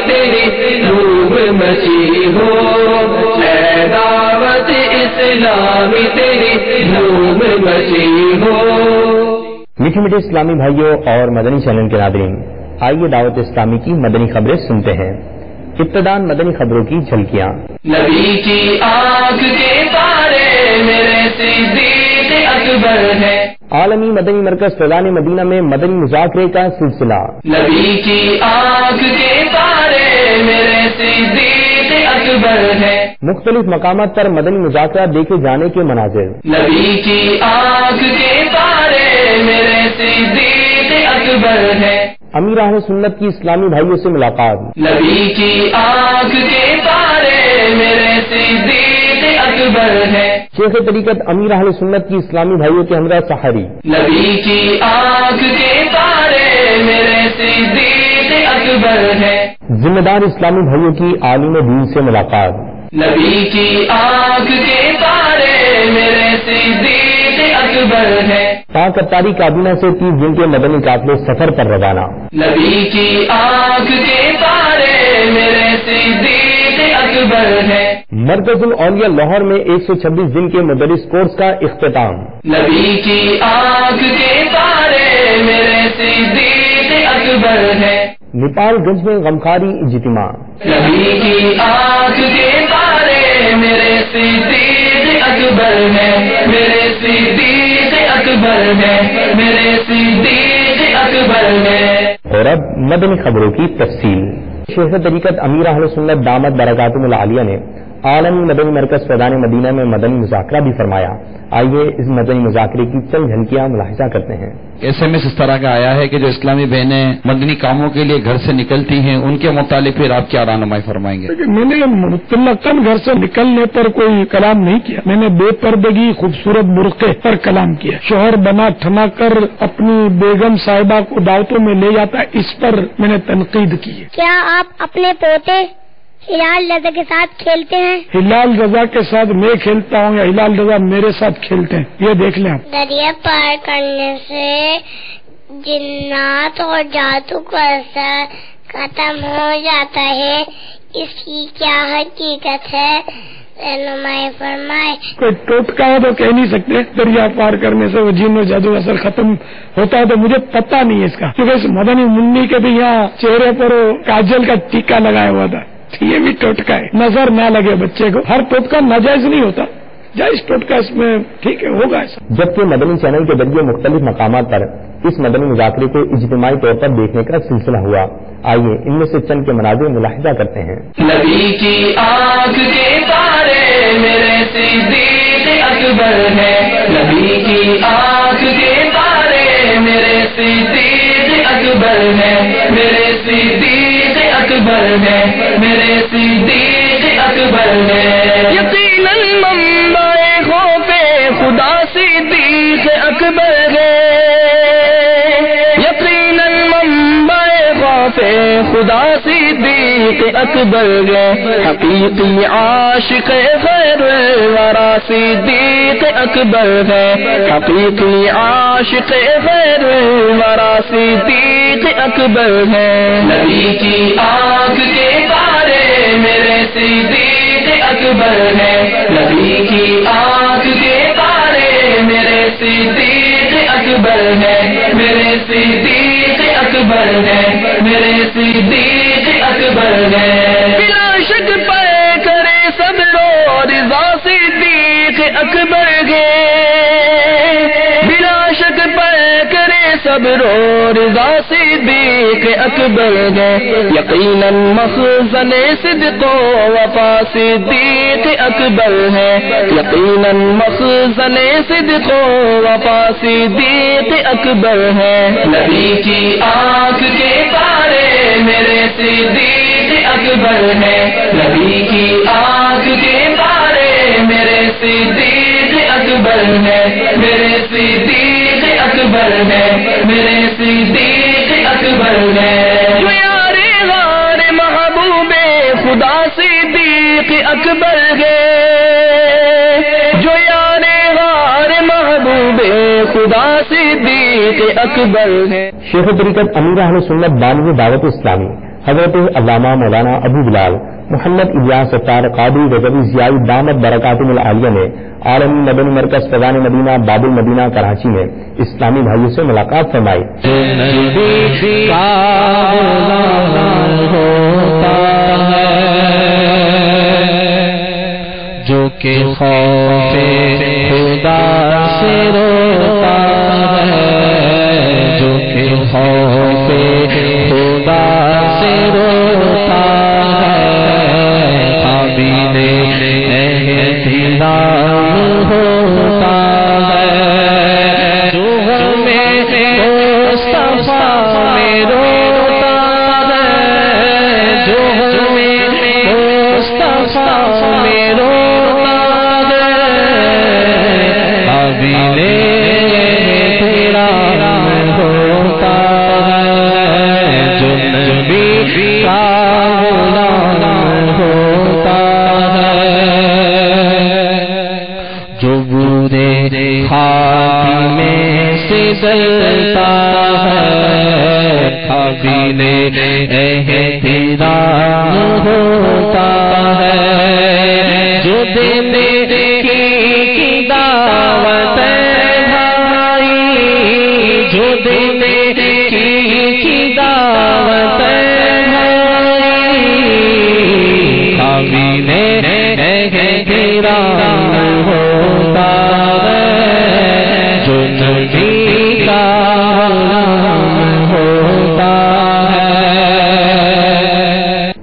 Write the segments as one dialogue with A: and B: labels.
A: تیری دھوم مچی ہو، اے دعوت اسلامی تیری دھوم مچی ہو۔
B: میٹھے میٹھے اسلامی بھائیوں اور مدنی چینل کے ناظرین، آئیے دعوت اسلامی کی مدنی خبریں سنتے ہیں۔ ابتداً مدنی خبروں کی جھلکیاں۔
A: نبی کی آنکھ کے تارے میرے صدیق اکبر ہے۔
B: عالمی مدنی مرکز فیضان مدینہ میں مدنی مذاکرے کا سلسلہ۔
A: نبی کی آنکھ کے تارے میرے صدیق اکبر ہے۔
B: مختلف مقامات پر مدنی مذاکرہ دیکھے جانے کے مناظر۔
A: نبی کی آنکھ کے تارے میرے صدیق اکبر ہے۔
B: امیر اہل سنت کی اسلامی بھائیوں سے ملاقات۔
A: نبی کی آنکھ کے تارے میرے صدیق اکبر ہے۔
B: شیخ طریقت امیر اہل سنت کی اسلامی بھائیوں کے ہمراہ سحری۔
A: نبی کی آنکھ کے تارے میرے صدیق اکبر ہے۔
B: ذمہ دار اسلامی بھائیوں کی عالم دین سے ملاقات۔
A: نبی کی آنکھ کے تارے میرے صدیق اکبر ہے۔
B: پاک اتاری کابینہ سے 30 دن کے مدنی قافلے سفر پر روانہ۔
A: نبی کی آنکھ کے تارے میرے صدیق اکبر ہے۔
B: مرکز الاولیاء لاہور میں 126 دن کے مدرس کورس کا اختتام۔
A: نبی کی آنکھ کے تارے میرے صدیق اکبر ہے۔
B: نیپال گنج میں غمخاری اجتماع۔
A: نبی کی آنکھ کے تارے میرے صدیق اکبر ہے، میرے صدیق اکبر ہے، میرے صدیق اکبر ہے۔
B: اور اب مدنی خبروں کی تفصیل۔ شیخ طریقت امیر اہل سنت دامت برکاتہم العالیہ نے عالمی مدنی مرکز فیضان مدینہ میں مدنی مذاکرہ بھی فرمایا۔ آئیے اس مدنی مذاکرے کی چند جھلکیاں ملاحظہ کرتے ہیں۔
C: SMS اس طرح کا آیا ہے کہ جو اسلامی بہنیں مدنی کاموں کے لیے گھر سے نکلتی ہیں ان کے متعلق پھر آپ کیا رہنمائی فرمائیں گے؟
D: میں نے مطلقاً گھر سے نکلنے پر کوئی کلام نہیں کیا، میں نے بے پردگی خوبصورت برقعے پر کلام کیا۔ شوہر بنا ٹھنا کر اپنی بیگم صاحبہ کو دعوتوں میں لے جاتا ہے، اس پر میں نے تنقید کی ہے۔
E: کیا آپ اپنے پوتے ہلال رضا کے ساتھ کھیلتے ہیں؟
D: ہلال رضا کے ساتھ میں کھیلتا ہوں یا ہلال رضا میرے ساتھ کھیلتے ہیں، یہ دیکھ لیں آپ۔
E: دریا پار کرنے سے جنات اور جادو کا اثر ختم ہو جاتا ہے، اس کی کیا حقیقت ہے؟ رہنمائی فرمائے۔
D: کوئی ٹوٹکا ہو تو کہہ نہیں سکتے دریا پار کرنے سے وہ جن و جادو اثر ختم ہوتا ہے، تو مجھے پتہ نہیں ہے اس کا، کیونکہ اس مدنی منی کے بھی یہاں چہرے پر کاجل کا ٹیکا لگایا ہوا تھا، یہ بھی ٹوٹکا ہے، نظر نہ لگے بچے کو۔ ہر ٹوٹکا ناجائز نہیں ہوتا، جائز ٹوٹکا اس میں ٹھیک ہے، ہوگا ایسا۔
B: جبکہ مدنی چینل کے ذریعے مختلف مقامات پر اس مدنی مذاکرے کو اجتماعی طور پر دیکھنے کا سلسلہ ہوا۔ آئیے ان میں سے چند کے مناظر ملاحظہ کرتے ہیں۔
A: نبی کی آنکھ کے تارے میرے صدیق اکبر ہے۔ نبی کی آنکھ کے تارے میرے صدیق اکبر ہے، میرے صدیق اکبر ہے، میرے صدیق اکبر ہے۔ یقیناً منبع خوف خدا صدیق اکبر ہے، یقیناً منبع خوف خدا صدیق اکبر ہے۔ حقیقی عاشق خیر الورا صدیق اکبر ہے، حقیقی عاشق خیر الورا صدیق اکبر ہے۔ نبی کی آنکھ کے تارے میرے صدیق اکبر ہے، نبی کی آنکھ کے تارے میرے صدیق اکبر ہے، میرے صدیق اکبر ہے، میرے صدیق اکبر ہے۔ بلا شک پے کرے صبر و رضا صدیق اکبر ہے، بلا شک پے کرے صبر و رضا صدیق اکبر ہے۔ یقیناً مخزن صدق و وفا صدیق اکبر ہے، یقیناً مخزن صدق و وفا صدیق اکبر ہے۔ نبی کی آنکھ کے تارے میرے صدیق اکبر ہے، نبی کی آنکھ کے تارے میرے صدیق اکبر ہے، میرے صدیق اکبر ہے، میرے صدیق اکبر ہے۔ جو یار غار محبوب خدا صدیق اکبر ہے، جو یار غار محبوب خدا صدیق اکبر ہے۔
B: شیخ طریقت امیر اہل سنت بانوی دعوت اسلامی حضرت علامہ مولانا ابو بلال محمد الیاس ستار قادری رضوی ضیائی دامت برکاتہم العالیہ نے عالمی مدنی مرکز فیضان مدینہ باب المدینہ کراچی میں اسلامی بھائیوں سے ملاقات فرمائی.
A: جو کہ خوف خدا سے روتا ہے، جو کہ خوف خدا سے روتا ہے، قابل احترام ہوتا ہے، جو ہمیں مصطفیٰ میں روتا ہے، جو ہمیں مصطفیٰ میں روتا ہے، قابل احترام ہوتا ہے، جو نبی کا غلام ہوتا ہے، جو برے خاتمے سے ڈرتا ہے، قابل احترام ہوتا ہے، جو دینے کی دعوت ہے بھائی، جو دینے کی دعوت ہے بھائی، قابل احترام ہوتا ہے، جو نبی کا غلام ہوتا ہے.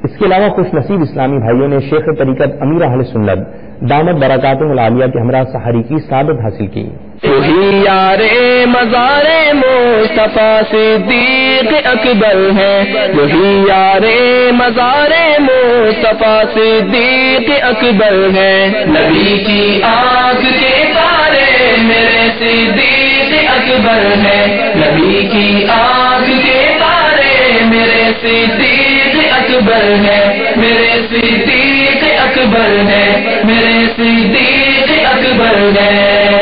B: اس کے علاوہ خوش نصیب اسلامی بھائیوں نے شیخ طریقت امیر اہل سنت دامت برکاتہم العالیہ کے ہمراہ سحری کی سعادت حاصل کی.
A: وہی یار مزار مصطفیٰ صدیق اکبر ہے، وہی یار مزار مصطفیٰ صدیق اکبر ہے، نبی کی آنکھ کے تارے میرے صدیق اکبر ہے، نبی کی آنکھ کے تارے میرے صدیق اکبر ہے، میرے صدیق اکبر ہے، میرے صدیق اکبر ہے.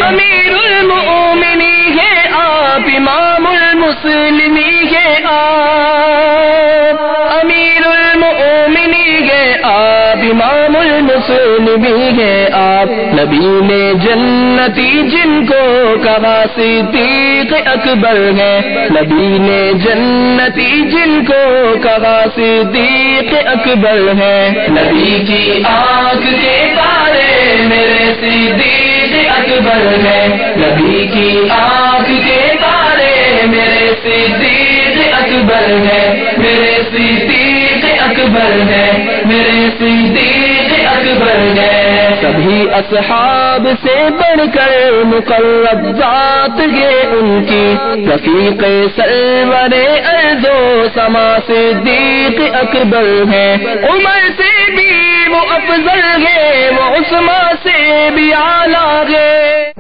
A: امیر المؤمنین ہے آپ، امام المسلمین ہے آپ، امیر المؤمنین ہے آپ، امام المسلمین ہے آپ، نبی نے جنتی جن کو کہا صدیق اکبر ہے، نبی نے جنتی جن کو کہا صدیق اکبر ہے، نبی کی آنکھ کے تارے میرے صدیق اکبر ہے، نبی کی آنکھ کے تارے میرے صدیق اکبر ہے، میرے صدیق اکبر ہے، میرے صدیق اکبر ہے. سبھی اصحاب سے بڑھ کر مقرب ذات یہ ان کی، رفیق سرور ارض و سما صدیق اکبر ہے، عمر سے بھی وہ افضل ہے، وہ عثمان سے بھی اعلیٰ ہے.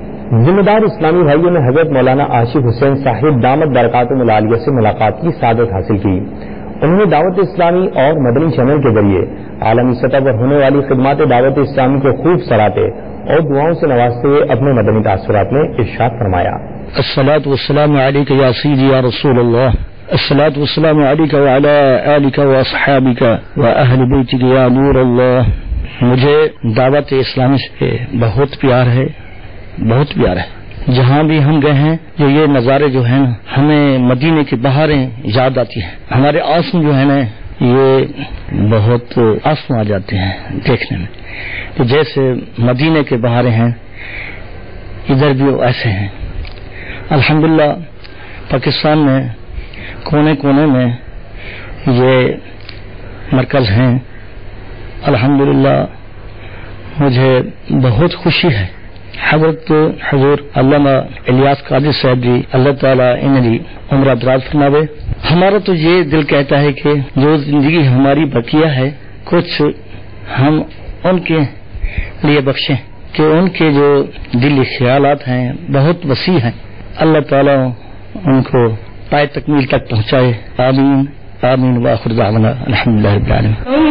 B: ذمہ دار اسلامی بھائیوں نے حضرت مولانا عاشق حسین صاحب دامت برکاتہم العالیہ سے ملاقات کی سعادت حاصل کی. انہوں نے دعوت اسلامی اور مدنی چینل کے ذریعے عالمی سطح پر ہونے والی خدمات دعوت اسلامی کو خوب سراہتے اور دعاؤں سے نوازتے ہوئے اپنے مدنی تاثرات میں ارشاد فرمایا.
D: الصلاة والسلام علیک یا سیدی یا رسول اللہ، الصلاة والسلام علیک وعلی آلک واصحابک واہل بیتک یا نور اللہ. مجھے دعوت اسلامی سے بہت پیار ہے، بہت پیار ہے. جہاں بھی ہم گئے ہیں یہ نظارے جو ہیں نا، ہمیں مدینے کی بہاریں یاد آتی ہیں. ہمارے آنسو جو ہے نا یہ بہت آنسو آ جاتے ہیں دیکھنے میں. تو جیسے مدینے کے بہاریں ہیں ادھر بھی ایسے ہیں. الحمدللہ پاکستان میں کونے کونے میں یہ مرکز ہیں. الحمدللہ مجھے بہت خوشی ہے. حضرت حضور علامہ الیاس قادری صاحب جی اللہ تعالیٰ انہیں عمر دراز فرماوے. ہمارا تو یہ دل کہتا ہے کہ جو زندگی ہماری بقیہ ہے کچھ ہم ان کے لیے بخشیں کہ ان کے جو دلی خیالات ہیں بہت وسیع ہیں. اللہ تعالیٰ ان کو پائے تکمیل تک پہنچائے. آمین آمین وآخر دعوانا الحمدللہ رب العالمین.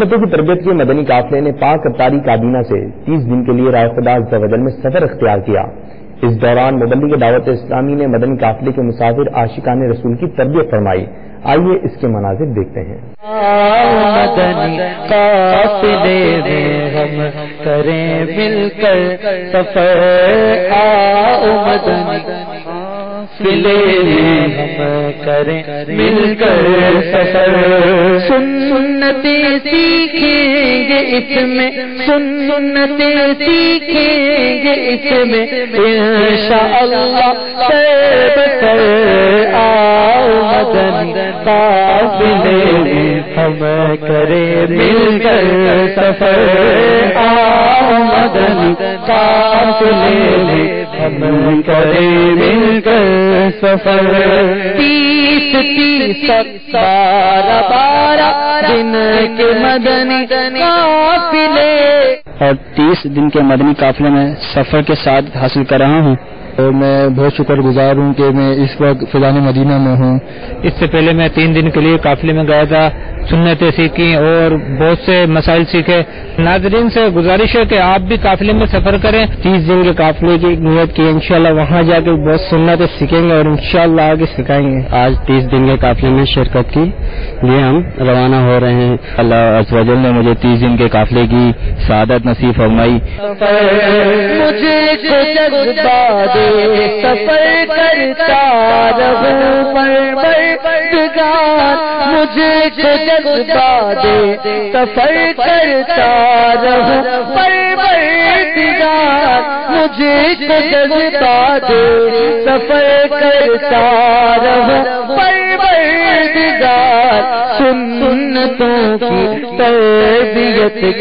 B: سنتوں کی تربیت کے مدنی قافلے نے پاک ابتاری کابینہ سے 30 دن کے لیے رائے خدا عز و جل میں سفر اختیار کیا۔ اس دوران مبلغ دعوت اسلامی نے مدنی قافلے کے مسافر عاشقان رسول کی تربیت فرمائی۔ آئیے اس کے مناظر دیکھتے ہیں۔
A: مدنی قافلے میں ہم کریں مل کر سفر، آؤ مدنی قافلے میں ہم کریں مل کر سفر، سنتیں سیکھیں گے اس میں، سنتیں سیکھیں گے اس میں انشاءاللہ سر آؤ مدنی قافلے میں ہم کریں مل کر سفر، آؤ مدنی قافلے میں ہم کریں مل کر سفر، 30 12 دن کے مدنی قافلے،
F: اور 30 دن کے مدنی قافلے میں سفر کے ساتھ حاصل کر رہا ہوں، اور میں بہت شکر گزار ہوں کہ میں اس وقت فیضان مدینہ میں ہوں۔
G: اس سے پہلے میں 3 دن کے لیے قافلے میں گیا تھا، سنتیں سیکھی اور بہت سے مسائل سیکھے۔ ناظرین سے گزارش ہے کہ آپ بھی قافلے میں سفر کریں۔ 30 دن کے قافلے کی نیت کی، انشاءاللہ وہاں جا کے بہت سنتیں سیکھیں گے اور انشاءاللہ آگے سکھائیں گے۔
F: آج 30 دن کے قافلے میں شرکت کی لیے ہم روانہ ہو رہے ہیں۔ اللہ عز و جل نے مجھے 30 دن کے قافلے کی سعادت نصیب فرمائی۔
A: مجھے کو جذبہ دے سفر کرتا رہوں پروردگار، مجھے کو جذبہ دے سفر کرتا رہوں پروردگار، مجھے کو جذبہ دے سفر کرتا رہوں پروردگار، سنتوں کی تربیت کے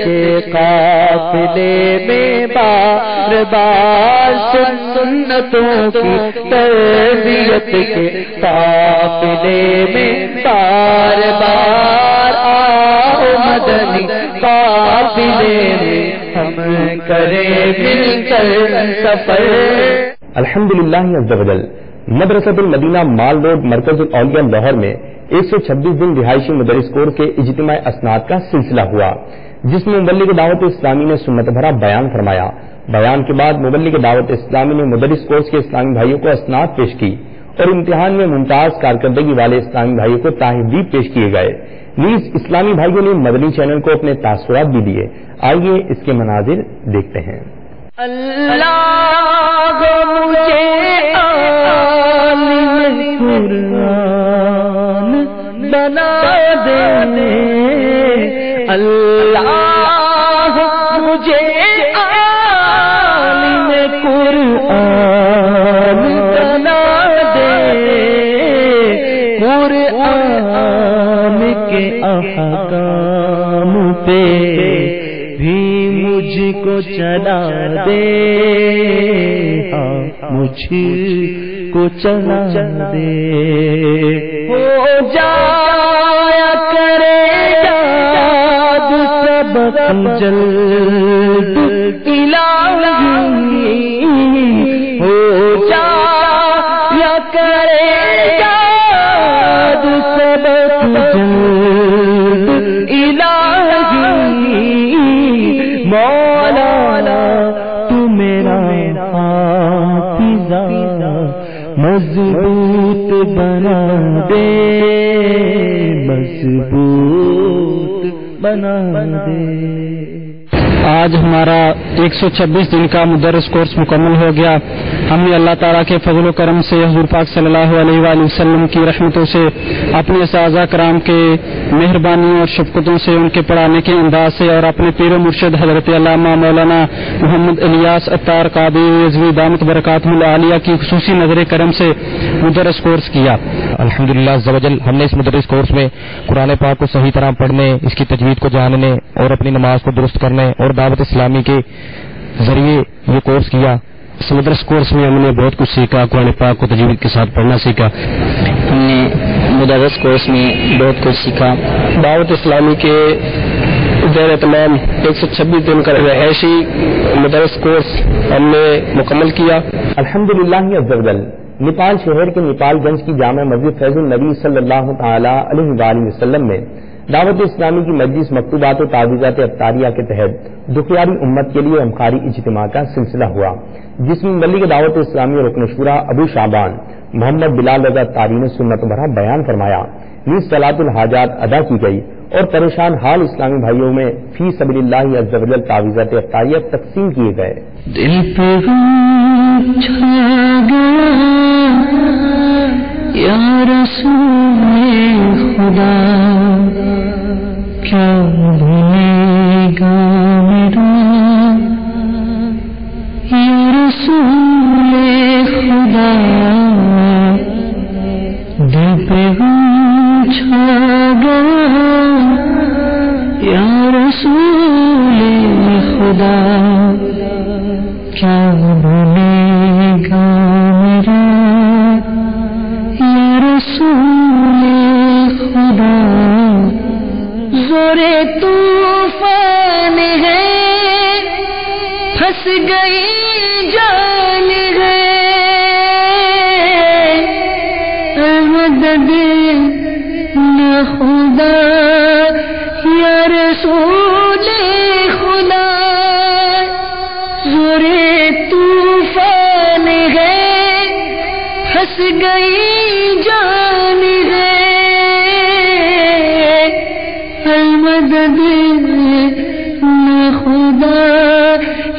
A: قافلے میں بار بار، سنتوں کی تربیت کے قافلے میں بار بار، آؤ مدنی قافلے میں ہم کریں مل کر سفر۔
B: الحمدللہ عز و جل مدرسۃ المدینہ مال روڈ مرکز الاولیاء لاہور میں 126 دن رہائشی مدرس کورس کے اجتماع اسناد کا سلسلہ ہوا، جس میں مبلغ دعوت اسلامی نے سنت بھرا بیان فرمایا۔ بیان کے بعد مبلغ دعوت اسلامی نے مدرس کورس کے اسلامی بھائیوں کو اسناد پیش کی اور امتحان میں ممتاز کارکردگی والے اسلامی بھائیوں کو تحریف پیش کیے گئے۔ نیز اسلامی بھائیوں نے مدنی چینل کو اپنے تاثرات بھی دیے۔ آئیے اس کے مناظر دیکھتے ہیں۔
A: اللہ مجھے عالم قرآن بنا دے، اللہ مجھے عالم قرآن بنا دے، قرآن کے احکام پہ بھی مجھ کو چلا دے، مجھ کو چلا دے، ہو جایا کرے یاد سبق جلد الہی، ہو جایا کرے یاد سبق جلد الہی، مولانا تو میرا حافظہ مضبوط بنا دے، مضبوط بنا دے۔
F: آج ہمارا 126 دن کا مدرس کورس مکمل ہو گیا۔ ہم نے اللہ تعالیٰ کے فضل و کرم سے، حضور پاک صلی اللہ علیہ وآلہ وسلم کی رحمتوں سے، اپنے اساتذہ کرام کے مہربانی اور شفقتوں سے، ان کے پڑھانے کے انداز سے، اور اپنے پیر و مرشد حضرت علامہ مولانا محمد الیاس عطار قادری رضوی دامت برکاتہ العالیہ کی خصوصی نظر کرم سے مدرس کورس کیا۔
H: الحمدللہ عز و جل ہم نے اس مدرس کورس میں قرآن پاک کو صحیح طرح پڑھنے، اس کی تجوید کو جاننے اور اپنی نماز کو درست کرنے اور دعوت اسلامی کے ذریعے یہ کورس کیا۔
F: اس مدرس کورس میں ہم نے بہت کچھ سیکھا، قرآن پاک کو تجوید کے ساتھ پڑھنا سیکھا۔ ہم نے مدرس کورس میں بہت کچھ سیکھا۔ دعوت اسلامی کے زیر تمام 126 دن کا رہائشی مدرس کورس ہم نے مکمل کیا۔
B: الحمدللہ عز و جل نیپال شہر کے نیپال گنج کی جامع مسجد فیض النبی صلی اللہ تعالی علیہ وآلہ وسلم میں دعوت اسلامی کی مجلس مکتوبات و تعویذات افطاریہ کے تحت دکھیاری امت کے لیے امخاری اجتماع کا سلسلہ ہوا، جس میں مبلغ دعوت اسلامی اور رکن شورا ابو شعبان محمد بلال رضا طاری نے سنت بھرا بیان فرمایا، نیز صلاۃ الحاجات ادا کی گئی اور پریشان حال اسلامی بھائیوں میں فی سبیل اللہ عز و جل تعویذات افطاریہ تقسیم کیے گئے۔
A: دل پہ غم چھا گیا یا رسول خدا، کیا بھولے گا میرا یا رسول خدا، دل پہ غم چھا گیا یا رسول خدا، کیا بھولے گا میرا یا رسول خدا، زورے طوفان ہے پھنس گئی جان ہے، مدد نہ خدا یا رسول خدا، زورے طوفان ہے پھنس گئی جان ہے، المدد نہ خدا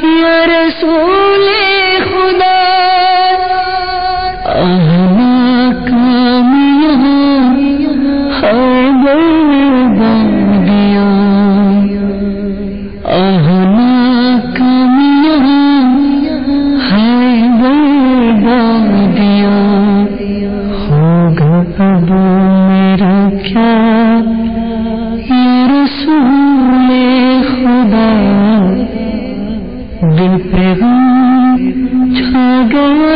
A: یا رسول خدا، آنا کامیاب ہے بربادیاں، آنا کامیاب ہے بربادیاں، ہوگا اب میرا کیا یا رسول خدا، دل پہ غم چھا گیا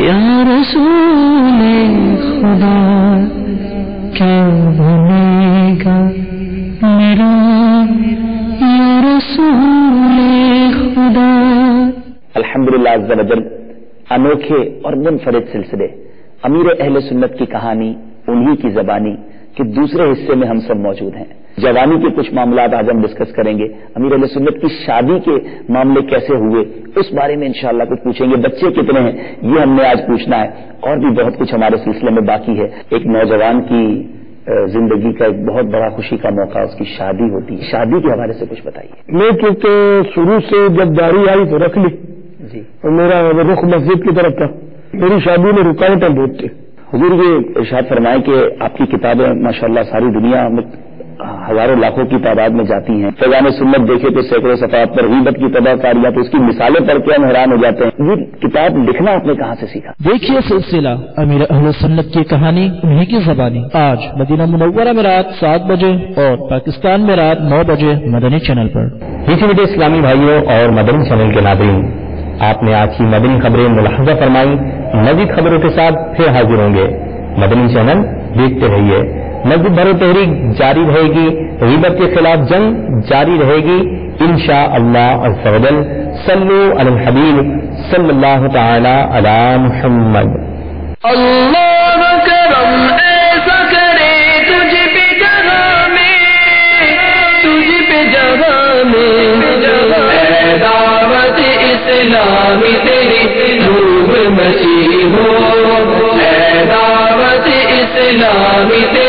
A: یا رسول خدا، کیا بنے گا میرا یا رسول خدا۔
I: الحمدللہ عز و جل، انوکھے اور منفرد سلسلے امیر اہل سنت کی کہانی انہی کی زبانی کہ دوسرے حصے میں ہم سب موجود ہیں۔ جوانی کے کچھ معاملات آج ہم ڈسکس کریں گے، امیر اہل سنت کی شادی کے معاملے کیسے ہوئے اس بارے میں انشاءاللہ کچھ پوچھیں گے، بچے کتنے ہیں یہ ہم نے آج پوچھنا ہے، اور بھی بہت کچھ ہمارے سلسلے میں باقی ہے۔ ایک نوجوان کی زندگی کا ایک بہت بڑا خوشی کا موقع اس کی شادی ہوتی ہے، شادی کے حوالے سے کچھ بتائیے۔
D: میں کیونکہ شروع سے جب داڑھی آئی تو رکھ لی
I: جی،
D: اور میرا رخ مسجد کی طرف تھا، میری شادی میں رکاوٹیں بہت تھی۔
I: حضور یہ ارشاد فرمائے کہ آپ کی کتابیں ماشاءاللہ ساری دنیا میں ہزاروں لاکھوں کی تعداد میں جاتی ہیں، فیضان سنت دیکھے تو سینکڑوں صفحات پر غیبت کی تباہ کاریاں، تو اس کی مثالیں پڑھ کے ہم حیران ہو جاتے ہیں۔ یہ کتاب لکھنا آپ نے کہاں سے سیکھا؟
H: دیکھیے سلسلہ امیر اہل سنت کی کہانی انہی کی زبانی، آج مدینہ منورہ میں رات 7 بجے اور پاکستان میں رات 9 بجے مدنی چینل پر۔
B: میٹھے اسلامی بھائیوں اور مدنی چینل کے ناظرین، آپ نے آج کی مدنی خبریں ملاحظہ فرمائی، مزید خبروں کے ساتھ پھر حاضر ہوں گے۔ مدنی چینل دیکھتے رہیے، مزید بھر و تحریک جاری رہے گی، غیبت کے خلاف جنگ جاری رہے گی انشاءاللہ عز و جل۔ صلو علی الحبیب صلی اللہ تعالی علی محمد۔
A: اللہ کرم ایسا کرے تجھ پہ جگہ میں، تجھ پہ جگہ میں، اے دعوت اسلامی تیری دھوم مچی ہو، اے دعوت اسلامی تیری